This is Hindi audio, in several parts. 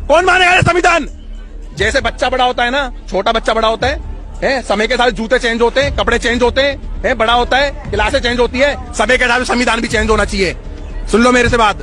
कौन मानेगा ये संविधान? जैसे बच्चा बड़ा होता है ना, छोटा बच्चा बड़ा होता है, समय के साथ जूते चेंज होते हैं, कपड़े चेंज होते हैं, बड़ा होता है, क्लासें चेंज होती है, समय के साथ संविधान भी चेंज होना चाहिए। सुन लो मेरे से बात।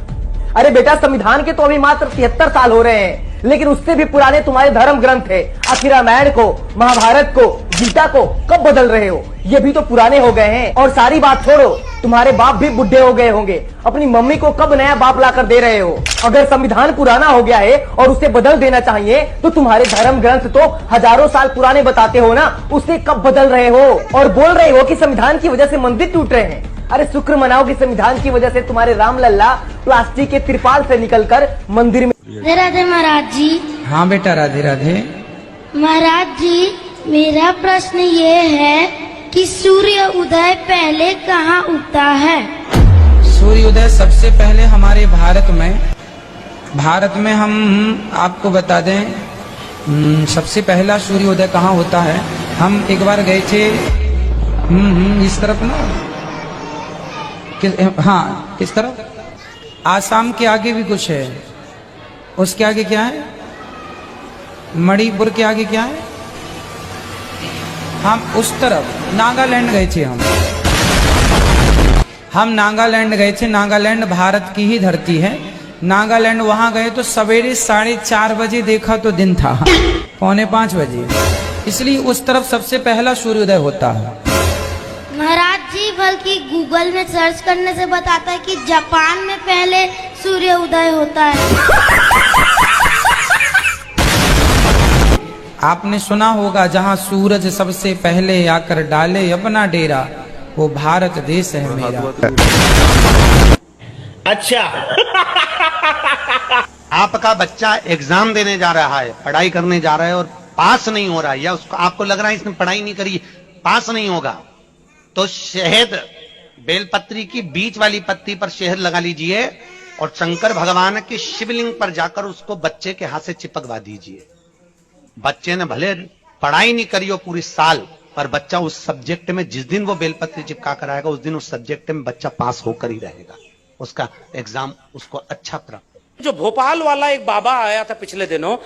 अरे बेटा, संविधान के तो अभी मात्र 73 साल हो रहे हैं, लेकिन उससे भी पुराने तुम्हारे धर्म ग्रंथ है। आखिर रामायण को, महाभारत को, गीता को कब बदल रहे हो? ये भी तो पुराने हो गए हैं। और सारी बात छोड़ो, तुम्हारे बाप भी बुढ़े हो गए होंगे, अपनी मम्मी को कब नया बाप लाकर दे रहे हो? अगर संविधान पुराना हो गया है और उसे बदल देना चाहिए, तो तुम्हारे धर्म ग्रंथ तो हजारों साल पुराने बताते हो ना, उसे कब बदल रहे हो? और बोल रहे हो कि संविधान की वजह से मंदिर टूट रहे हैं। अरे शुक्र मनाओ कि संविधान की वजह से तुम्हारे राम लल्ला प्लास्टिक के त्रिपाल से निकलकर मंदिर में। राधे राधे महाराज जी। हाँ बेटा, राधे राधे। महाराज जी, मेरा प्रश्न ये है कि सूर्य उदय पहले कहाँ उगता है? सूर्योदय सबसे पहले हमारे भारत में हम आपको बता दें, सबसे पहला सूर्योदय कहाँ होता है। हम एक बार गए थे इस तरफ ना, हाँ किस तरफ, आसाम के आगे भी कुछ है, उसके आगे क्या है, मणिपुर के आगे क्या है, हम उस तरफ नागालैंड गए थे। हम नागालैंड गए थे। नागालैंड भारत की ही धरती है। नागालैंड वहां गए तो सवेरे 4:30 बजे देखा तो दिन था 4:45 बजे, इसलिए उस तरफ सबसे पहला सूर्योदय होता है। महाराज जी, बल्कि गूगल में सर्च करने से बताता है कि जापान में पहले सूर्य उदय होता है। आपने सुना होगा, जहां सूरज सबसे पहले आकर डाले अपना डेरा, वो भारत देश है मेरा। अच्छा आपका बच्चा एग्जाम देने जा रहा है, पढ़ाई करने जा रहा है और पास नहीं हो रहा है, या उसको आपको लग रहा है इसने पढ़ाई नहीं करी, पास नहीं होगा, तो शहद, बेलपत्री की बीच वाली पत्ती पर शहद लगा लीजिए और शंकर भगवान के शिवलिंग पर जाकर उसको बच्चे के हाथ से चिपकवा दीजिए। बच्चे ने भले पढ़ाई नहीं करी हो पूरी साल, पर बच्चा उस सब्जेक्ट में जिस दिन वो बेलपत्री चिपका कर आएगा, उस दिन उस सब्जेक्ट में बच्चा पास होकर ही रहेगा, उसका एग्जाम उसको अच्छा प्राप्त। जो भोपाल वाला एक बाबा आया था पिछले दिनों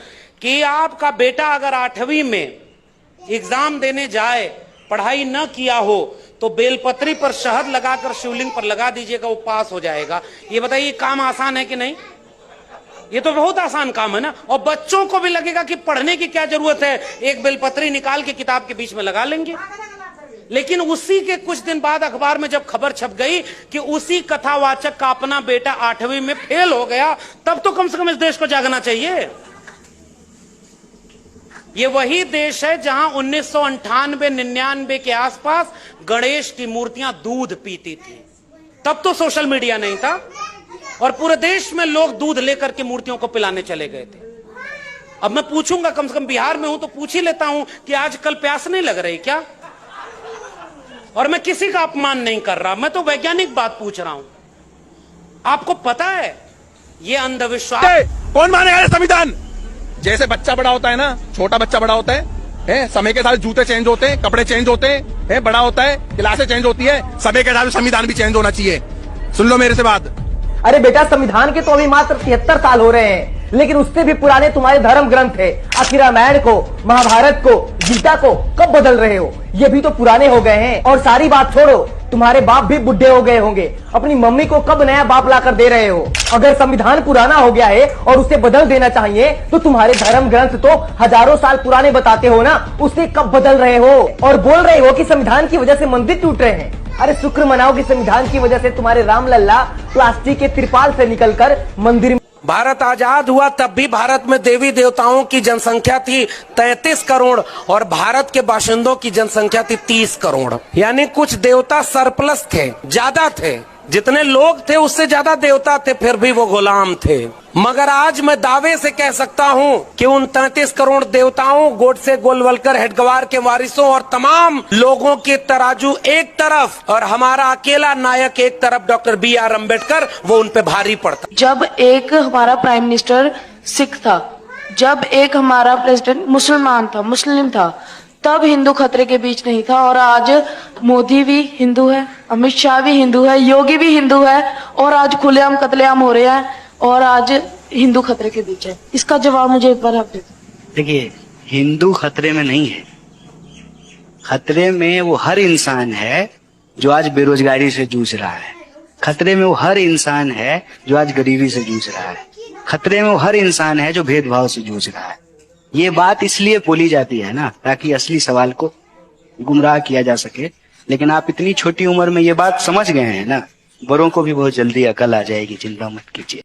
कि आपका बेटा अगर 8वीं में एग्जाम देने जाए, पढ़ाई न किया हो, तो बेलपत्री पर शहद लगाकर शिवलिंग पर लगा दीजिएगा, वो पास हो जाएगा। ये बताइए, काम आसान है कि नहीं? ये तो बहुत आसान काम है ना। और बच्चों को भी लगेगा कि पढ़ने की क्या जरूरत है, एक बेलपत्री निकाल के किताब के बीच में लगा लेंगे। लेकिन उसी के कुछ दिन बाद अखबार में जब खबर छप गई कि उसी कथावाचक का अपना बेटा 8वीं में फेल हो गया, तब तो कम से कम इस देश को जागना चाहिए। ये वही देश है जहां 1998-99 के आसपास गणेश की मूर्तियां दूध पीती थी। तब तो सोशल मीडिया नहीं था और पूरे देश में लोग दूध लेकर के मूर्तियों को पिलाने चले गए थे। अब मैं पूछूंगा, कम से कम बिहार में हूं तो पूछ ही लेता हूं कि आजकल प्यास नहीं लग रही क्या? और मैं किसी का अपमान नहीं कर रहा, मैं तो वैज्ञानिक बात पूछ रहा हूं। आपको पता है ये अंधविश्वास। कौन मानेगा ये संविधान? जैसे बच्चा बड़ा होता है ना, छोटा बच्चा बड़ा होता है, समय के साथ जूते चेंज होते हैं, कपड़े चेंज होते हैं, बड़ा होता है, क्लासें चेंज होती है, समय के साथ संविधान भी चेंज होना चाहिए। सुन लो मेरे से बात। अरे बेटा, संविधान के तो अभी मात्र 73 साल हो रहे हैं, लेकिन उससे भी पुराने तुम्हारे धर्म ग्रंथ है। आखिर रामायण को, महाभारत को, गीता को कब बदल रहे हो? ये भी तो पुराने हो गए हैं। और सारी बात छोड़ो, तुम्हारे बाप भी बुढ़े हो गए होंगे, अपनी मम्मी को कब नया बाप लाकर दे रहे हो? अगर संविधान पुराना हो गया है और उसे बदल देना चाहिए, तो तुम्हारे धर्म ग्रंथ तो हजारों साल पुराने बताते हो ना, उसे कब बदल रहे हो? और बोल रहे हो कि संविधान की वजह से मंदिर टूट रहे हैं। अरे शुक्र मनाओ कि संविधान की वजह से तुम्हारे राम लल्ला प्लास्टिक के त्रिपाल से निकलकर मंदिर में। भारत आजाद हुआ तब भी भारत में देवी देवताओं की जनसंख्या थी 33 करोड़ और भारत के बाशिंदों की जनसंख्या थी 30 करोड़। यानी कुछ देवता सरप्लस थे, ज्यादा थे, जितने लोग थे उससे ज्यादा देवता थे, फिर भी वो गुलाम थे। मगर आज मैं दावे से कह सकता हूं कि उन 33 करोड़ देवताओं, गोडसे, गोलवलकर, हेडगेवार के वारिसों और तमाम लोगों के तराजू एक तरफ और हमारा अकेला नायक एक तरफ, डॉक्टर B.R. अम्बेडकर, वो उन पे भारी पड़ता। जब एक हमारा प्राइम मिनिस्टर सिख था, जब एक हमारा प्रेसिडेंट मुस्लिम था, तब हिंदू खतरे के बीच नहीं था। और आज मोदी भी हिंदू है, अमित शाह भी हिंदू है, योगी भी हिंदू है, और आज खुलेआम कत्लेआम हो रहे हैं। और आज हिंदू खतरे के बीच है? इसका जवाब मुझे एक बार आप दे दो। देखिए, हिंदू खतरे में नहीं है, खतरे में वो हर इंसान है जो आज बेरोजगारी से जूझ रहा है, खतरे में वो हर इंसान है जो आज गरीबी से जूझ रहा है, खतरे में वो हर इंसान है जो भेदभाव से जूझ रहा है। ये बात इसलिए बोली जाती है ना, ताकि असली सवाल को गुमराह किया जा सके। लेकिन आप इतनी छोटी उम्र में ये बात समझ गए हैं ना, बड़ों को भी बहुत जल्दी अकल आ जाएगी, चिंता मत कीजिए।